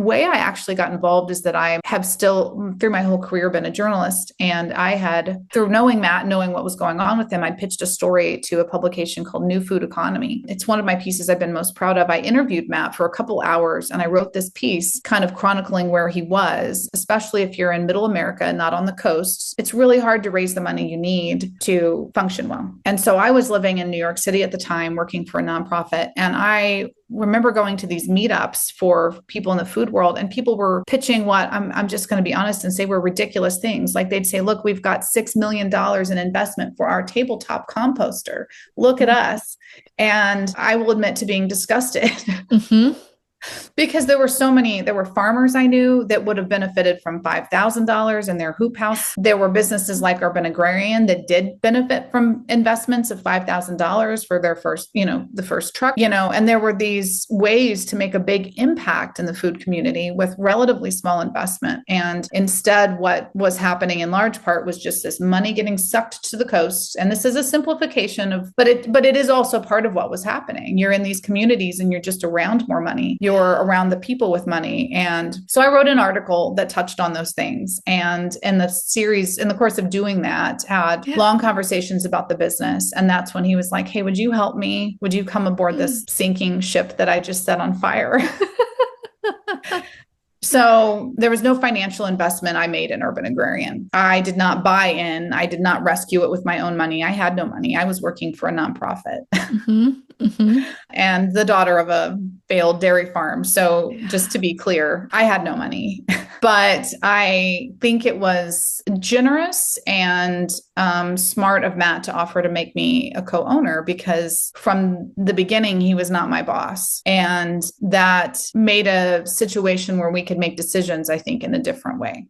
way I actually got involved is that I have still, through my whole career, been a journalist. And I had, through knowing Matt, knowing what was going on with him, I pitched a story to a publication called New Food Economy. It's one of my pieces I've been most proud of. I interviewed Matt for a couple hours and I wrote this piece kind of chronicling where he was, especially if you're in middle America and not on the coast. It's really hard to raise the money you need to function well. And so I was living in New York City at the time, working for a nonprofit. And I remember going to these meetups for people in the food world, and people were pitching what I'm just going to be honest and say were ridiculous things. Like they'd say, look, we've got $6 million in investment for our tabletop composter. Look at us. And I will admit to being disgusted. Mm-hmm. Because there were farmers I knew that would have benefited from $5,000 in their hoop house. There were businesses like Agrarian that did benefit from investments of $5,000 for their first, the first truck, and there were these ways to make a big impact in the food community with relatively small investment. And instead, what was happening in large part was just this money getting sucked to the coast. And this is a simplification but it is also part of what was happening. You're in these communities and you're just around more money. You're around the people with money. And so I wrote an article that touched on those things. And in the course of doing that, had long conversations about the business. And that's when he was like, hey, would you help me? Would you come aboard this sinking ship that I just set on fire? So there was no financial investment I made in Urban Agrarian. I did not buy in. I did not rescue it with my own money. I had no money. I was working for a nonprofit. Mm-hmm. Mm-hmm. And the daughter of a failed dairy farm. So just to be clear, I had no money. But I think it was generous and smart of Matt to offer to make me a co-owner, because from the beginning, he was not my boss. And that made a situation where we could make decisions, I think, in a different way.